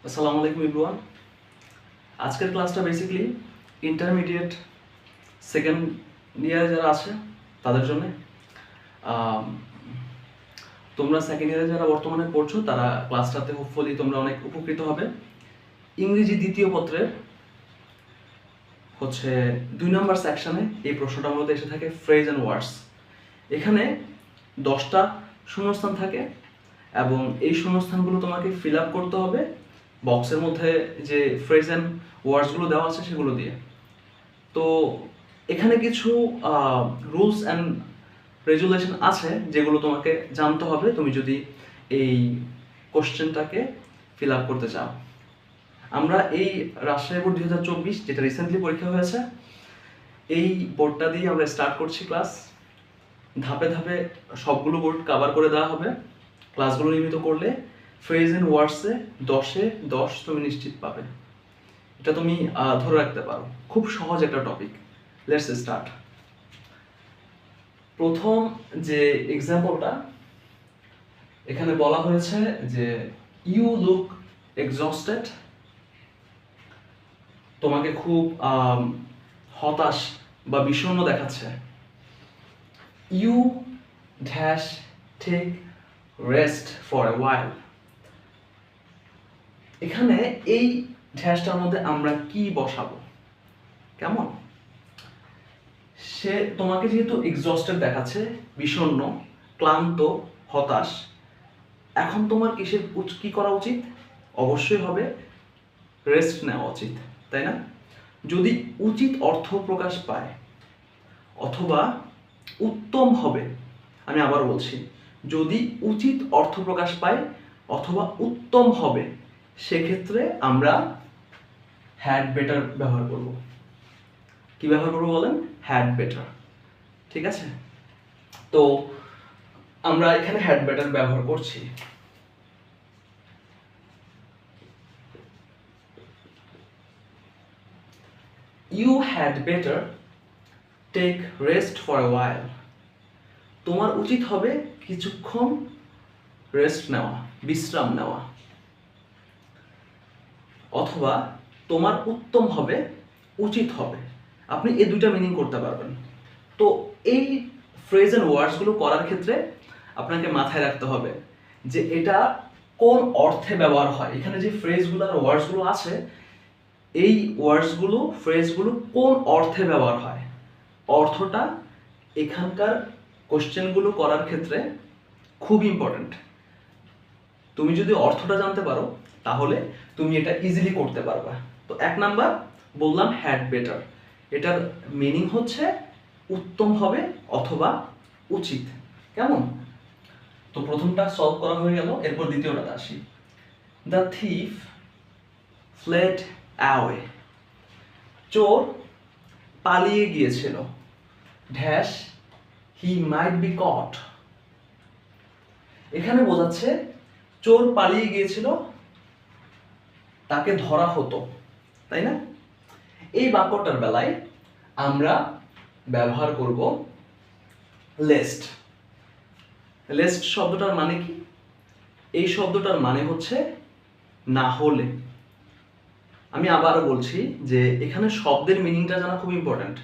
আসসালামু আলাইকুম এভরিওয়ান। আজকের ক্লাসটা বেসিক্যালি ইন্টারমিডিয়েট সেকেন্ড ইয়ারে যারা আছে তাদের জন্য। তোমরা সেকেন্ড ইয়ারে যারা বর্তমানে পড়ছো তারা ক্লাসটাতে হোপফুলি তোমরা অনেক উপকৃত হবে। ইংরেজি দ্বিতীয় পত্রের হচ্ছে 2 নম্বর সেকশনে এই প্রশ্নটা মূলত এসে থাকে ফ্রেজ অ্যান্ড ওয়ার্ডস। এখানে 10টা শূন্যস্থান থাকে এবং এই শূন্যস্থানগুলো তোমাকে ফিল আপ করতে হবে বক্সের মধ্যে যে ফ্রেজ অ্যান্ড ওয়ার্ডসগুলো দেওয়া আছে সেগুলো দিয়ে। তো এখানে কিছু রুলস অ্যান্ড রেগুলেশন আছে যেগুলো তোমাকে জানতে হবে তুমি যদি এই কোশ্চেনটাকে ফিল আপ করতে চাও। আমরা এই রাজশাহী বোর্ড 2024 যেটা রিসেন্টলি পরীক্ষা হয়েছে এই বোর্ডটা দিয়ে আমরা স্টার্ট করছি ক্লাস। ধাপে ধাপে সবগুলো বোর্ড কভার করে দেওয়া হবে। ক্লাসগুলো নিয়মিত করলে ফ্রেজ অ্যান্ড ওয়ার্ডসে 10-এ 10 তুমি নিশ্চিত পাবে। এটা তুমি ধরে রাখতে পারো। খুব সহজ একটা টপিক। Let's start. প্রথম যে এক্সাম্পলটা এখানে বলা হয়েছে যে ইউ লুক এক্সস্টেড, তোমাকে খুব হতাশ বা বিষণ্ণ দেখাচ্ছে। You dash take rest for a while. এখানে এই ড্যাশটার মধ্যে আমরা কি বসাবো? কেমন? সে তোমাকে যেহেতু এক্সস্টেড দেখাচ্ছে, বিষণ্ণ, ক্লান্ত, হতাশ, এখন তোমার কি করা উচিত? অবশ্যই হবে রেস্ট নেওয়া উচিত, তাই না? যদি উচিত অর্থ প্রকাশ পায় অথবা উত্তম হবে, আমি আবার বলছি, যদি উচিত অর্থ প্রকাশ পায় অথবা উত্তম হবে সেক্ষেত্রে আমরা হ্যাড বেটার ব্যবহার করব। কি ব্যবহার করবো বলেন? Had better. ঠিক আছে, তো আমরা এখানে হ্যাড বেটার ব্যবহার করছি। You had better take rest for a while. তোমার উচিত হবে কিছুক্ষণ রেস্ট নেওয়া, বিশ্রাম নেওয়া। অথবা তোমার উত্তম হবে, উচিত হবে। আপনি এই দুইটা মিনিং করতে পারবেন। তো এই ফ্রেজ অ্যান্ড ওয়ার্ডসগুলো করার ক্ষেত্রে আপনাকে মাথায় রাখতে হবে যে এটা কোন অর্থে ব্যবহার হয়। এখানে যে ফ্রেজগুলো আর ওয়ার্ডসগুলো আছে এই ওয়ার্ডসগুলো ফ্রেজগুলো কোন অর্থে ব্যবহার হয়, অর্থটা এখানকার কোশ্চেনগুলো করার ক্ষেত্রে খুব ইম্পর্ট্যান্ট। তুমি যদি অর্থটা জানতে পারো তাহলে তুমি এটা ইজিলি করতে পারবে। তো 1 নাম্বার বললাম হ্যাড বেটার, এটার মিনিং হচ্ছে উত্তম হবে অথবা উচিত। কেমন? তো প্রথমটা সলভ করা হয়ে গেল, এরপর দ্বিতীয়টাতে আসি। The thief fled away. চোর পালিয়ে গিয়েছিল। ড্যাশ হি মাইট বি কট। এখানে বোঝাচ্ছে চোর পালিয়ে গিয়েছিল, তাকে ধরা হতো, তাই না? এই বাক্যটার বেলায় আমরা ব্যবহার করব লেস্ট। লেস্ট শব্দটার মানে কি? এই শব্দটার মানে হচ্ছে না হলে। আমি আবারও বলছি যে এখানে শব্দের মিনিংটা জানা খুব ইম্পর্ট্যান্ট।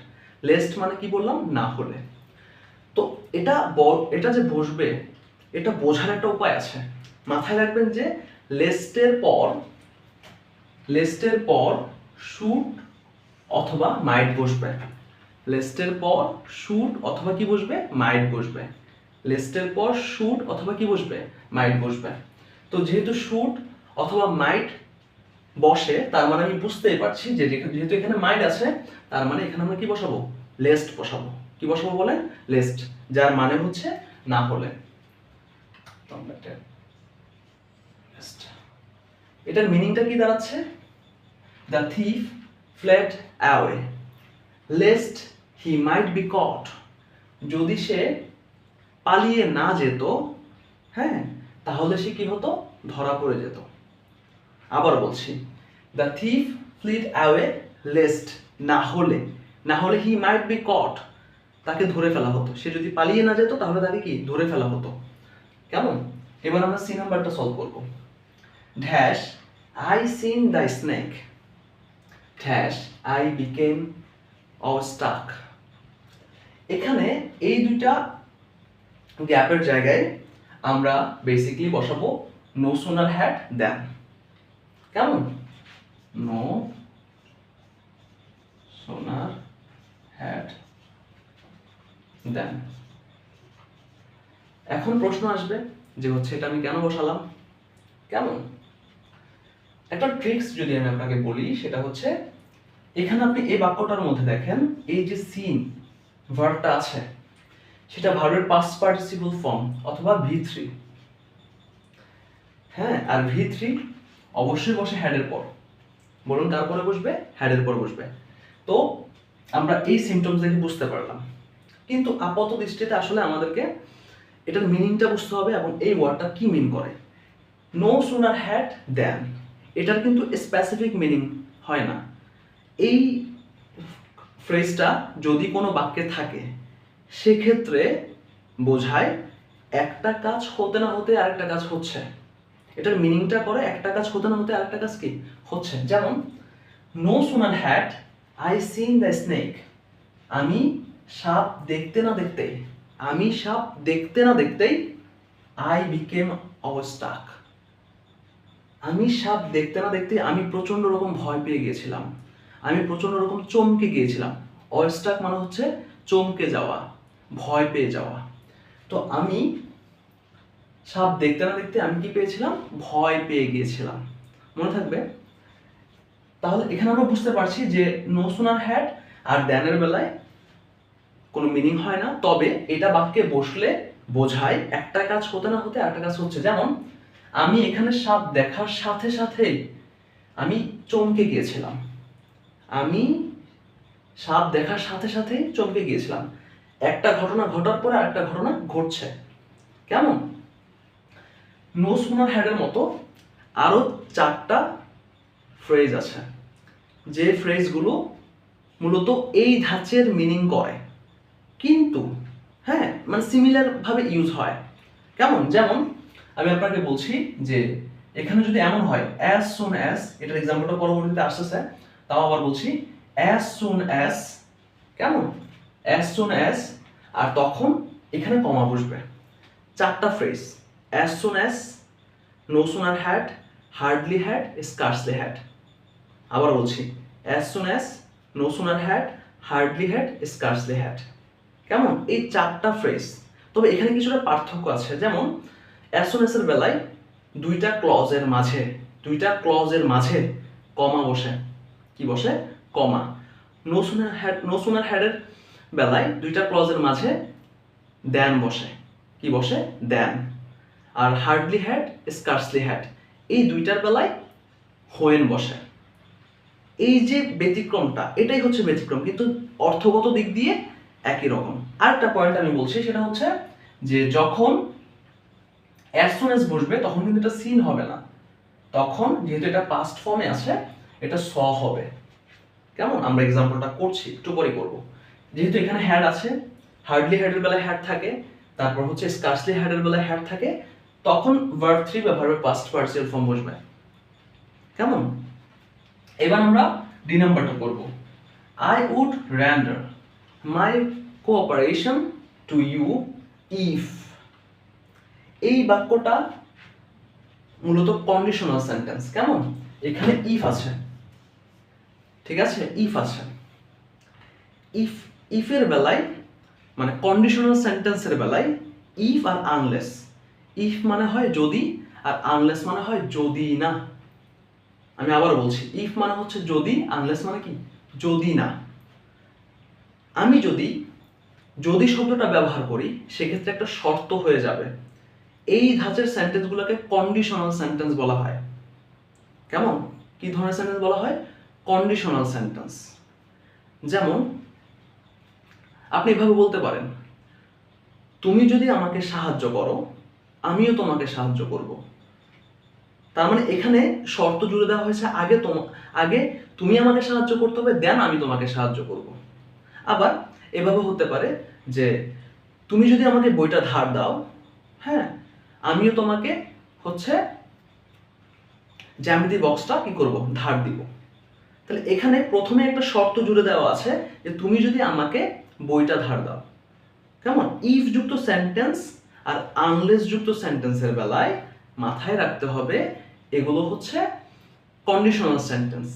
লেস্ট মানে কি বললাম? না হলে। তো এটা যে বসবে এটা বোঝার একটা উপায় আছে। মাথায় রাখবেন যে লেস্টের পর শুড অথবা মাইট বসবে। লেস্টের পর শুড অথবা কি বসবে? মাইট বসবে। লেস্টের পর শুড অথবা কি বসবে? মাইট বসবে। তো যেহেতু শুড অথবা মাইট বসে তার মানে আমি বুঝতেই পারছি যে যেহেতু এখানে মাইট আছে তার মানে এখানে আমরা কি বসাবো? লেস্ট বসাবো। কি বসাবো বলেন? লেস্ট, যার মানে হচ্ছে না হলে। এটার মিনিংটা কি দাঁড়াচ্ছে? The thief fled away lest he might be caught. যদি সে পালিয়ে না যেত, হ্যাঁ, তাহলে সে কি হতো? ধরা পড়ে যেত। আবার বলছি, the thief fled away lest, না হলে হি মাইট বি কট, তাকে ধরে ফেলা হতো। সে যদি পালিয়ে না যেত তাহলে তাকে কি ধরে ফেলা হতো। কেমন? এবার আমরা সি নাম্বারটা সলভ করব। Dash I seen the snake dash I became stuck. এখানে এই দুইটা গ্যাপের জায়গায় আমরা বেসিক্যালি বসাবো নো সুনার হ্যাড দেন। কেমন? নো সুনার হ্যাড দেন। এখন প্রশ্ন আসবে যে হচ্ছে এটা আমি কেন বসালাম? কেমন? একটা ট্রিক্স যদি আমি আপনাকে বলি সেটা হচ্ছে এখানে আপনি এই বাক্যটার মধ্যে দেখেন এই যে সিন ভার্বটা আছে সেটা ভার্বের পাস্ট পার্টিসিপল ফর্ম অথবা V3। হ্যাঁ, আর V3 অবশ্যই বসে হ্যাডের পর। বলুন কার পরে বসবে? হ্যাডের পর বসবে। তো আমরা এই সিমটমস দেখে বুঝতে পারলাম, কিন্তু আপাত দৃষ্টিতে আসলে আমাদেরকে এটার মিনিংটা বুঝতে হবে এবং এই ওয়ার্ডটা কি মিন করে। নো সুনার হ্যাড দেন, এটার কিন্তু স্পেসিফিক মিনিং হয় না। এই ফ্রেজটা যদি কোনো বাক্যে থাকে সেক্ষেত্রে বোঝায় একটা কাজ হতে না হতে আরেকটা কাজ হচ্ছে। এটার মিনিংটা করে একটা কাজ হতে না হতে আরেকটা কাজ কি হচ্ছে। যেমন no sooner had I seen the snake, আমি সাপ দেখতে না দেখতেই, আমি সাপ দেখতে না দেখতেই আই বিকেম অবস্টাক, আমি সাপ দেখতে না দেখতেই আমি প্রচন্ড রকম ভয় পেয়ে গিয়েছিলাম, আমি প্রচন্ড রকম চমকে গিয়েছিলাম। অবস্টাক মানে হচ্ছে চমকে যাওয়া, ভয় পেয়ে যাওয়া। তো আমি সাপ দেখতে না দেখতে আমি কি পেয়েছিলাম? ভয় পেয়ে গিয়েছিলাম। মনে থাকবে? তাহলে এখানে আমরা বুঝতে পারছি যে নো সুনার হ্যাড আর দেনের বেলায় কোনো মিনিং হয় না, তবে এটা বাক্যে বসলে বোঝায় একটা কাজ হতে না হতে আরেকটা কাজ হচ্ছে। যেমন আমি এখানে সাপ দেখার সাথে সাথেই আমি চমকে গিয়েছিলাম, আমি সাপ দেখার সাথে সাথেই চমকে গিয়েছিলাম। একটা ঘটনা ঘটার পরে আরেকটা ঘটনা ঘটছে। কেমন? নো সুনার হ্যাডের মতো আরো 4টা ফ্রেজ আছে যে ফ্রেজগুলো মূলত এই ধাঁচের মিনিং করে, কিন্তু হ্যাঁ মানে সিমিলার ভাবে ইউজ হয়। কেমন? যেমন আমি আপনাকে বলছি যে এখানে যদি এমন হয় অ্যাজ সুন অ্যাজ, এটার এক্সাম্পলটা পরবর্তীতে আসতেছে, তাও আবার বলছি অ্যাজ সুন অ্যাজ। কেমন? অ্যাজ সুন অ্যাজ, আর তখন এখানে কমা বসবে। 4টা phrase, as soon as, no sooner had, hardly had, scarcely had. আবার বলছি as soon as, no sooner had, hardly had, scarcely had. কেমন? এই 4টা ফ্রেজ। তবে এখানে কিছুটা পার্থক্য আছে। যেমন অ্যাজ সুন অ্যাজ এর বেলায় দুইটা ক্লজের মাঝে কমা বসে। কি বসে? কমা। নো সুনার হ্যাডের বেলায় দুইটা ক্লজের মাঝে দেন বসে। কি বসে? দেন। আর হার্ডলি হ্যাড, স্কার্সলি হ্যাড, এই দুইটার বেলায় হোয়েন বসে। এই যে ব্যতিক্রমটা, এটাই হচ্ছে ব্যতিক্রম, কিন্তু অর্থগত দিক দিয়ে একই রকম। আরেকটা পয়েন্ট আমি বলছি, সেটা হচ্ছে যে যখন অ্যাজ সুন অ্যাজ বসবে তখন কিন্তু এটা সিন হবে না, তখন যেহেতু এটা পাস্ট ফর্মে আছে এটা স হবে। কেমন? আমরা এক্সাম্পলটা করছি, একটু পরে করব। যেহেতু এখানে হ্যাড আছে, হার্ডলি হ্যাডের বেলায় হ্যাড থাকে, তারপর হচ্ছে স্কার্সলি হ্যাডের বেলায় হ্যাড থাকে, তখন ভার্ব 3 বা ভার্বের পাস্ট পার্টিসিপল ফর্ম বসবে। কেমন? এবার আমরা ডি নাম্বারটা করব। I would render my cooperation to you if. এই বাক্যটা মূলত কন্ডিশনাল সেন্টেন্স। কেমন? এখানে ইফ আছে, ঠিক আছে? ইফ আছে। ইফের বেলায় মানে কন্ডিশনাল সেন্টেন্সের বেলায় ইফ আর আনলেস। ইফ মানে হয় যদি, আর আনলেস মানে হয় যদি না। আমি আবার বলছি, ইফ মানে হচ্ছে যদি, আনলেস মানে কি? যদি না। আমি যদি শব্দটা ব্যবহার করি সেক্ষেত্রে একটা শর্ত হয়ে যাবে। এই ধাঁচের সেন্টেন্সগুলোকে কন্ডিশনাল সেন্টেন্স বলা হয়। কেমন? কি ধরনের সেন্টেন্স বলা হয়? Conditional sentence. যেমন আপনি এভাবে বলতে পারেন, তুমি যদি আমাকে সাহায্য করো আমিও তোমাকে সাহায্য করব। তার মানে এখানে শর্ত জুড়ে দেওয়া হয়েছে, আগে তুমি আমাকে সাহায্য করতে হবে, দেন আমি তোমাকে সাহায্য করব। আবার এভাবে হতে পারে যে তুমি যদি আমাকে বইটা ধার দাও, হ্যাঁ, আমিও তোমাকে হচ্ছে জ্যামিতি বক্সটা কি করব, ধার দিব। তাহলে এখানে প্রথমে একটা শর্ত জুড়ে দেওয়া আছে যে তুমি যদি আমাকে বইটা ধার দাও। কেমন? ইফ যুক্ত সেন্টেন্স আর আনলেস যুক্ত সেন্টেন্সের বেলায় মাথায় রাখতে হবে এগুলো হচ্ছে কন্ডিশনাল সেন্টেন্স।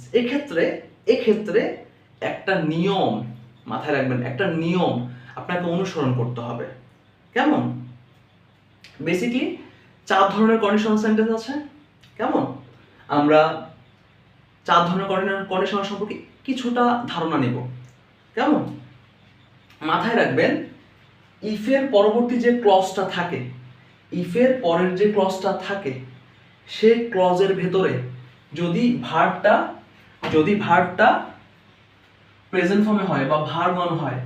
এক্ষেত্রে একটা নিয়ম মাথায় রাখবেন, একটা নিয়ম আপনাকে অনুসরণ করতে হবে। কেমন? বেসিকলি 4 ধরনের কন্ডিশনাল সেন্টেন্স আছে। কেমন? আমরা 4 ধরনের কন্ডিশনাল সম্পর্কে কিছুটা ধারণা নিব। কেমন? মাথায় রাখবেন ইফের পরবর্তী যে ক্লজটা থাকে, ইফের পরের যে ক্লজটা থাকে, সে ক্লজের ভেতরে যদি ভার্বটা প্রেজেন্ট ফর্মে হয় বা ভার্ব ওয়ান হয়,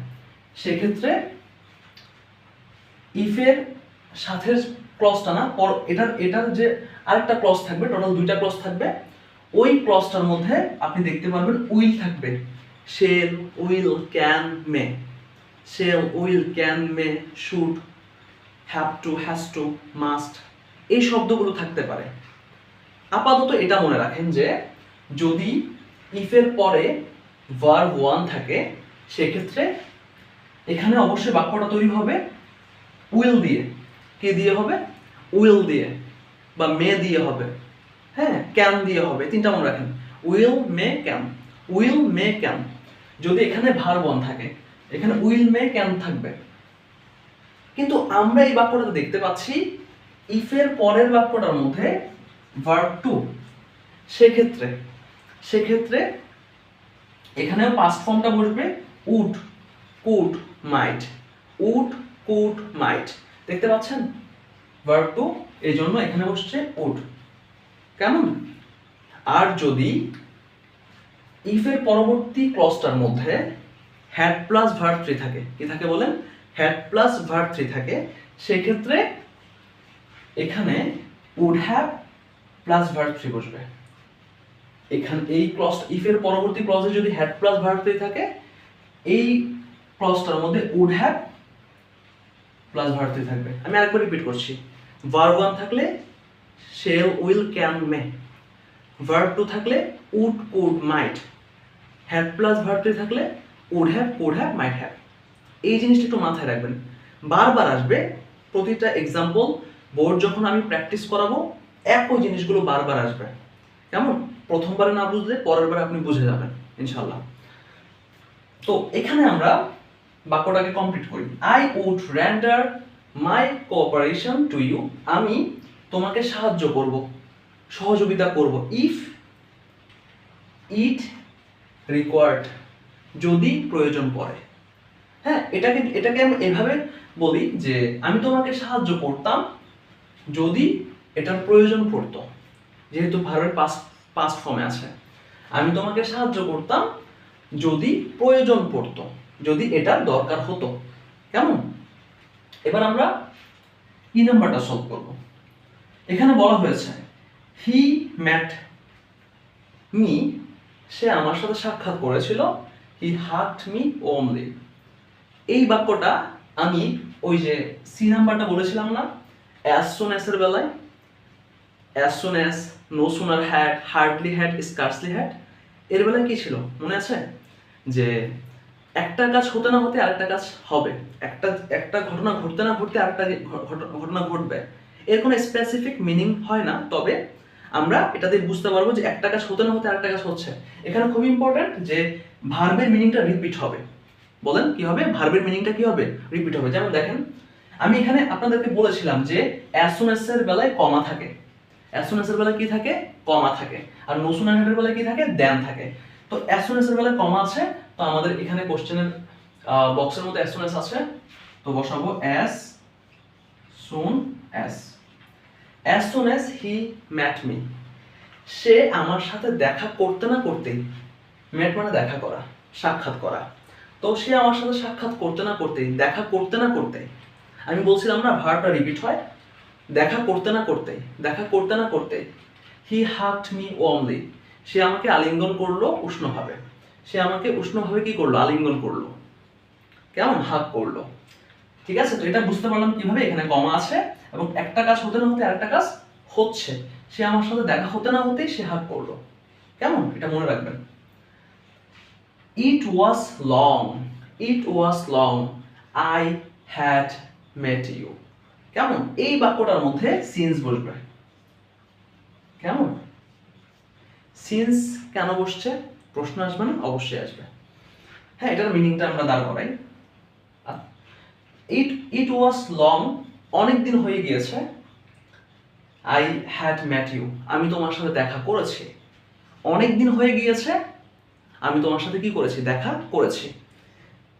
সেক্ষেত্রে ইফের সাথে ক্লজটা না, এটার যে আরেকটা ক্লজ থাকবে, টোটাল 2টা ক্লজ থাকবে। ওই ক্লজটার মধ্যে আপনি দেখতে পারবেন উইল থাকবে। Shall, will, can, may. Shall, will, can, may, should, have to, has to, must, এই শব্দগুলো থাকতে পারে। আপাতত এটা মনে রাখেন যে যদি ইফের পরে ভার্ব ওয়ান থাকে, সেক্ষেত্রে এখানে অবশ্যই বাক্যটা তৈরি হবে উইল দিয়ে। কে দিয়ে হবে? উইল দিয়ে, বা মে দিয়ে হবে, হ্যাঁ, ক্যান দিয়ে হবে। 3টা মনে রাখেন, will, May, can. Will, May, can. যদি এখানে ভার্ব ওয়ান থাকে, এখানে উইল, মে, ক্যান থাকবে। কিন্তু আমরা এই বাক্যটাতে দেখতে পাচ্ছি ইফের পরের বাক্যটার মধ্যে ভার্ব টু। সেক্ষেত্রে এখানেও পাস্ট ফর্মটা বসবে would, could, might. Would, could, might. দেখতে পাচ্ছেন ভার্ব টু, এই জন্য এখানে বসছে উড। কেমন? আর যদি ইফের পরবর্তী ক্লজটার মধ্যে হ্যাড প্লাস ভার্ব থ্রি থাকে, কি থাকে বলেন? হ্যাড প্লাস ভার্ব থ্রি থাকে, সেক্ষেত্রে এখানে would have plus verb three বসবে। এখানে এই ক্লজ, ইফের পরবর্তী ক্লজে যদি হ্যাড প্লাস ভার্ব থ্রি থাকে, এই ক্লজটার মধ্যে would have plus verb three থাকবে। আমি আরেকবার রিপিট করছি, ভার্ব ওয়ান থাকলে shall, will, can, may. Verb two থাকলে would, could, might. Had plus verb three থাকলে would have, could have, might have. এই জিনিসটা একটু মাথায় রাখবেন, বারবার আসবে প্রতিটা এক্সাম্পল। বোর্ড যখন আমি প্র্যাকটিস করাবো, একই জিনিসগুলো বারবার আসবে। কেমন? প্রথমবারে না বুঝলে পরের বার আপনি বুঝে যাবেন ইনশাল্লাহ। তো এখানে আমরা বাক্যটাকে কমপ্লিট করি। I would render my cooperation to you. আমি তোমাকে সাহায্য করব, সহযোগিতা করব। ইফ ইট রিকোয়ার্ড, যদি প্রয়োজন পড়ে। হ্যাঁ, এটাকে আমি এভাবে বলি যে আমি তোমাকে সাহায্য করতাম যদি এটার প্রয়োজন পড়তো, যেহেতু ভার্বের পাস্ট ফর্মে আছে। আমি তোমাকে সাহায্য করতাম যদি প্রয়োজন পড়তো, যদি এটার দরকার হতো। কেমন? এবার আমরা কি নাম্বারটা সলভ করব। এখানে বলা হয়েছে হি ম্যাট মি, সে আমার সাথে সাক্ষাৎ করেছিল। হি হাগড মি ওনলি। এই বাক্যটা আমি ওই যে সি নাম্বারটা বলেছিলাম না, অ্যাজ সুন অ্যাজ এর বেলায়, as soon as, no sooner had, hardly had, scarcely had, এর বেলায় কি ছিল মনে আছে? যে একটা কাজ হতে না হতে আরেকটা কাজ হবে, একটা ঘটনা ঘটতে না ঘটতে আরেকটা ঘটনা ঘটবে। এর কোনো স্পেসিফিক মিনিং হয় না, তবে আমরা এটা দিয়ে বুঝতে পারবো যে একটা কাজ হতে না হতে আরেকটা কাজ হচ্ছে। এখানে খুব ইম্পর্টেন্ট যে ভার্বের মিনিংটা রিপিট হবে। বলেন কি হবে? ভার্বের মিনিংটা কি হবে? রিপিট হবে। যেমন দেখেন, আমি এখানে আপনাদেরকে বলেছিলাম যে অ্যাজ সুন অ্যাজ এর বেলায় কমা থাকে, অ্যাজ সুন অ্যাজ এর বেলায় কি থাকে? কমা থাকে। আর নো সুন অ্যাজ এর বেলায় কি থাকে? দেন থাকে। তো অ্যাজ সুন অ্যাজ এর বেলায় কমা আছে, তো আমাদের এখানে কোশ্চেনের বক্সের মধ্যে অ্যাজ সুন অ্যাজ আছে, তো বসাবো as soon as. As soon as he met me, সে আমার সাথে দেখা করতে না করতেই, ম্যাট মানে দেখা করা, সাক্ষাৎ করা। তো সে আমার সাথে সাক্ষাৎ করতে না করতেই, দেখা করতে না করতেই, আমি বলছিলাম না ভার্বটা রিপিট হয়, দেখা করতে না করতেই, হি হাগড মি ওয়ার্মলি, সে আমাকে আলিঙ্গন করলো উষ্ণভাবে। সে আমাকে উষ্ণভাবে কি করলো? আলিঙ্গন করলো। কেমন? হাগ করলো। ঠিক আছে? তো এটা বুঝতে পারলাম কিভাবে, এখানে কমা আছে এবং একটা কাজ হতে না হতে আরেকটা কাজ হচ্ছে, সে আমার সাথে দেখা হতে না হতেই সে হাগ করলো। কেমন? এটা মনে রাখবেন। It was long I had met you. কেমন? এই বাক্যটার মধ্যে সিন্স বসবে। কেমন? সিন্স কেন বসছে? প্রশ্ন আসবে না? অবশ্যই আসবে। হ্যাঁ, এটার মিনিংটা আমরা দাঁড় করাই। ইট ওয়াজ লং, অনেক দিন হয়ে গিয়েছে। আই হ্যাড ম্যাট ইউ, আমি তোমার সাথে দেখা করেছি। অনেক দিন হয়ে গিয়েছে, আমি তোমার সাথে কি করেছি? দেখা করেছি।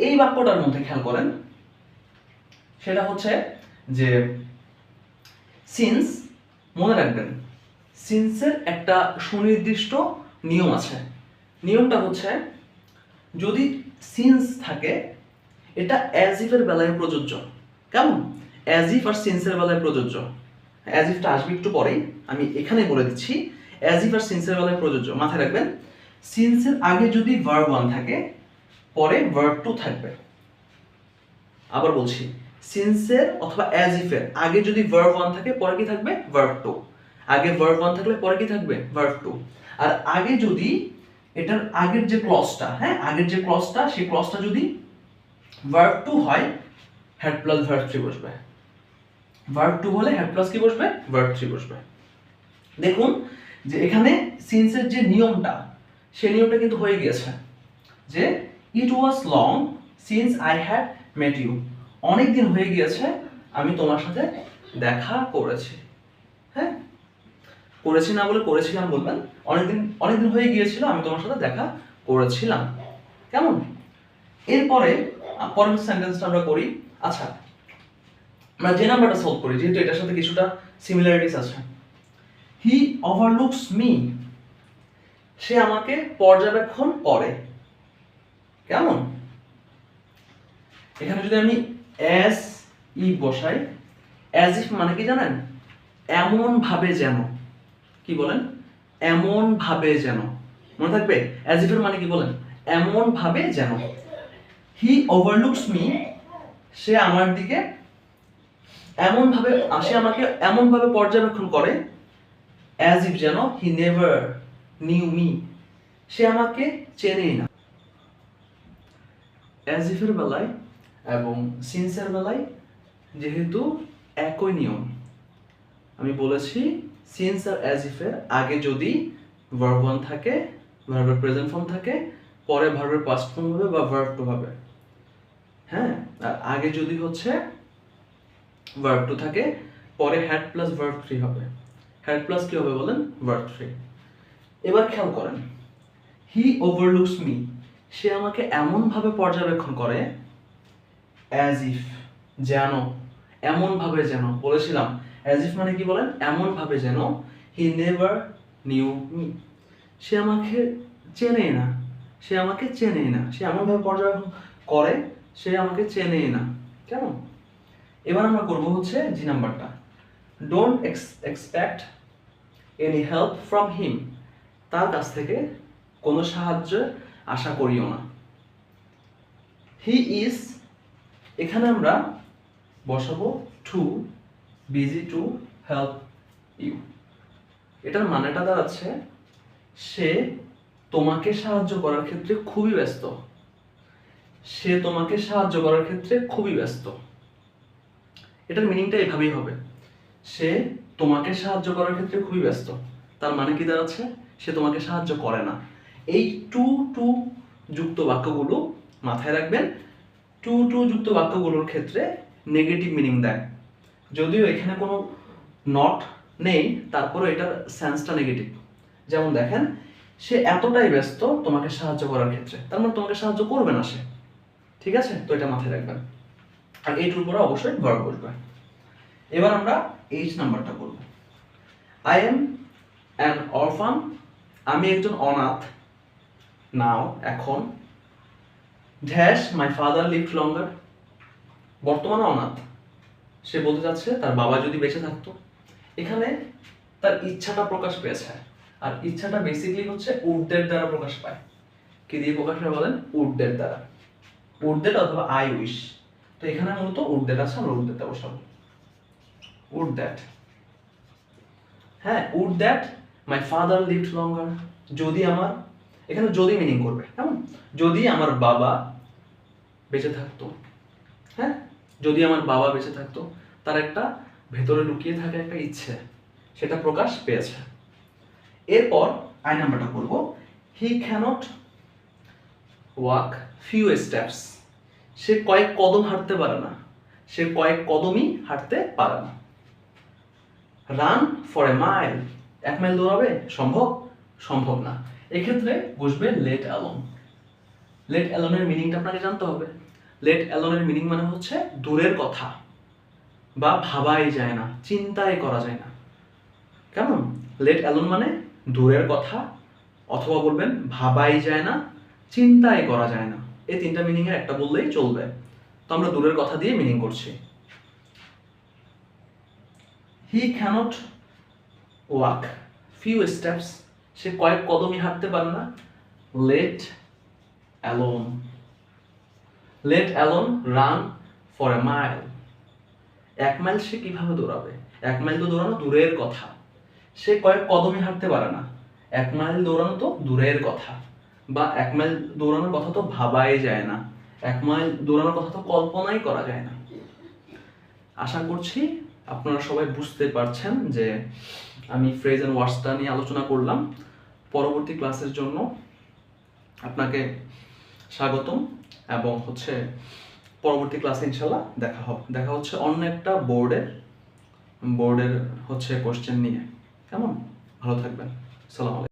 এই বাক্যটার মধ্যে খেয়াল করেন, সেটা হচ্ছে যে সিন্স, মনে রাখবেন সিন্সের একটা সুনির্দিষ্ট নিয়ম আছে। নিয়মটা হচ্ছে যদি সিন্স থাকে এটা অ্যাজ ইফের বেলায় প্রযোজ্য। কেমন? অ্যাজ ইফ আর সিন্সের বেলায় প্রযোজ্য। অ্যাজ ইফটা আসবে একটু পরেই, আমি এখানে বলে দিচ্ছি। অ্যাজ ইফ আর সিন্সের বেলায় প্রযোজ্য। মাথায় রাখবেন, সিন্সের আগে যদি ভার্ব 1 থাকে, পরে ভার্ব 2 থাকবে। আবার বলছি, সিন্সের অথবা অ্যাজ ইফের আগে যদি ভার্ব 1 থাকে, পরে কি থাকবে? ভার্ব 2। আগে ভার্ব 1 থাকলে পরে কি থাকবে? ভার্ব 2। আর আগে যদি এটার আগের যে ক্লজটা, হ্যাঁ, আগের যে ক্লজটা, সেই ক্লজটা যদি ভার্ব 2 হয়, হ্যাড প্লাস ভার্ব 3 বসবে। ভার্ব 2 হলে হ্যাড প্লাস কি বসবে? ভার্ব 3 বসবে। দেখুন যে এখানে সিন্সের যে নিয়মটা, সেই নিয়মটা কিন্তু হয়ে গিয়েছে যে it was long since I had met you, অনেক দিন হয়ে গিয়েছে আমি তোমার সাথে দেখা করেছি। হ্যাঁ, করেছি না বলে করেছিলাম বলবেন। অনেকদিন হয়ে গিয়েছিল আমি তোমার সাথে দেখা করেছিলাম। কেমন? এরপরে পরের সেন্টেন্সটা আমরা করি। আচ্ছা, আমরা যে নাম্বারটা সলভ করি, যেহেতু এটার সাথে কিছুটা সিমিলারিটিস আছে। হি ওভারলুকস মি, সে আমাকে পর্যবেক্ষণ করে। কেমন? এখানে যদি আমি অ্যাজ ইফ বসাই, অ্যাজ ইফ মানে কি জানেন? এমন ভাবে যেন। কি বলেন? এমন ভাবে যেন। মনে থাকবে? অ্যাজ ইফের মানে কি বলেন? এমন ভাবে যেন। হি ওভারলুকস মি, সে আমার দিকে এমন ভাবে, সে আমাকে এমন ভাবে পর্যবেক্ষণ করে, অ্যাজ ইফ যেন হি নেভার নিউ মি, সে আমাকে চেনেই না। অ্যাজ ইফের বেলায় এবং সিন্সের বেলায় যেহেতু একই নিয়ম, আমি বলেছি সিন্স আর অ্যাজ ইফের আগে যদি ভার্ব 1 থাকে, ভার্বের প্রেজেন্ট ফর্ম থাকে, পরে ভার্বের পাস্ট ফর্ম হবে বা ভার্ব 2 হবে। হ্যাঁ, আর আগে যদি হচ্ছে ভার্ব 2 থাকে, পরে হ্যাড প্লাস ভার্ব 3 হবে। হ্যাড প্লাস কি হবে বলেন? ভার্ব 3। এবার খেয়াল করেন, হি ওভারলুকস মি, সে আমাকে এমন ভাবে পর্যবেক্ষণ করে, অ্যাজ ইফ যেন, এমন ভাবে যেন। বলেছিলাম অ্যাজ ইফ মানে কি বলেন? এমন ভাবে যেন হি নেভার নিউ মি, সে আমাকে চেনেই না। সে আমাকে চেনেই না, সে এমন ভাবে পর্যবেক্ষণ করে, সে আমাকে চেনেই না। কেমন? এবার আমরা করব হচ্ছে জি নাম্বারটা। Don't expect any help from him, তার কাছ থেকে কোনো সাহায্য আশা করিও না। হি ইজ, এখানে আমরা বসাবো too busy to help you. এটার মানেটা দাঁড়াচ্ছে সে তোমাকে সাহায্য করার ক্ষেত্রে খুবই ব্যস্ত। সে তোমাকে সাহায্য করার ক্ষেত্রে খুবই ব্যস্ত। এটার মিনিংটা এভাবেই হবে, সে তোমাকে সাহায্য করার ক্ষেত্রে খুবই ব্যস্ত। তার মানে কি দাঁড়াচ্ছে? সে তোমাকে সাহায্য করে না। এই টু টু যুক্ত বাক্যগুলো মাথায় রাখবেন। টু টু যুক্ত বাক্যগুলোর ক্ষেত্রে নেগেটিভ মিনিং দেয়। যদিও এখানে কোনো নট নেই, তারপরে এটার সেন্সটা নেগেটিভ। যেমন দেখেন, সে এতটাই ব্যস্ত তোমাকে সাহায্য করার ক্ষেত্রে, তার মানে তোমাকে সাহায্য করবে না সে। ঠিক আছে? তো এটা মাথায় রাখবেন। আর এইটার উপরে অবশ্যই ভার্ব বসবে। এবার আমরা এইচ নাম্বারটা করব। আই এম অ্যান অরফান, আমি একজন অনাথ। নাও, এখন। ড্যাশ মাই ফাদার লিভড লঙ্গার, বর্তমানে অনাথ। সে বলতে চাচ্ছে তার বাবা যদি বেঁচে থাকতো। এখানে তার ইচ্ছাটা প্রকাশ পেয়েছে, আর ইচ্ছাটা বেসিক্যালি হচ্ছে উডদের দ্বারা প্রকাশ পায়। কি দিয়ে প্রকাশ পায় বলেন? উডদের দ্বারা। উডদের অথবা আই উইশ। তো এখানে মূলত উডদের আছে, আমরা উডদেরটা বসাবো। Would that. হ্যাঁ, would that my father lived longer, যদি আমার, এখানে যদি মিনিং করবে, কেমন, যদি আমার বাবা বেঁচে থাকতো। হ্যাঁ, যদি আমার বাবা বেঁচে থাকতো, তার একটা ভেতরে লুকিয়ে থাকা একটা ইচ্ছে, সেটা প্রকাশ পেয়েছে। এরপর আই নাম্বারটা করব, হি ক্যানট ওয়াক ফিউ স্টেপস, সে কয়েক কদম হাঁটতে পারে না, সে কয়েক কদমই হাঁটতে পারে না। Run for a mile, 1 mile দৌড়াবে, সম্ভব? সম্ভব না। এক্ষেত্রে বসবে লেট অ্যালোন। লেট অ্যালোনের মিনিংটা আপনাকে জানতে হবে। লেট অ্যালোনের মিনিং মানে হচ্ছে দূরের কথা, বা ভাবাই যায় না, চিন্তাই করা যায় না। কেমন? লেট অ্যালোন মানে দূরের কথা, অথবা বলবেন ভাবাই যায় না, চিন্তাই করা যায় না। এই 3টা মিনিংয়ের একটা বললেই চলবে। তো আমরা দূরের কথা দিয়ে মিনিং করছি। He cannot walk few steps, সে কয়েক কদমই হাঁটতে পারে না। Let alone, let alone run for a mile, 1 mile সে কিভাবে দৌড়াবে? 1 মাইল তো দৌড়ানো দূরের কথা, সে কয়েক কদমই হাঁটতে পারে না। 1 মাইল দৌড়ানো তো দূরের কথা, বা 1 মাইল দৌড়ানোর কথা তো ভাবাই যায় না, 1 মাইল দৌড়ানোর কথা তো কল্পনাই করা যায় না। আশা করছি আপনারা সবাই বুঝতে পারছেন যে আমি ফ্রেজ অ্যান্ড ওয়ার্ডসটা নিয়ে আলোচনা করলাম। পরবর্তী ক্লাসের জন্য আপনাকে স্বাগতম, এবং পরবর্তী ক্লাসে ইনশাল্লাহ দেখা হচ্ছে অন্য একটা বোর্ডের হচ্ছে কোশ্চেন নিয়ে। কেমন? ভালো থাকবেন। আসসালামু আলাইকুম।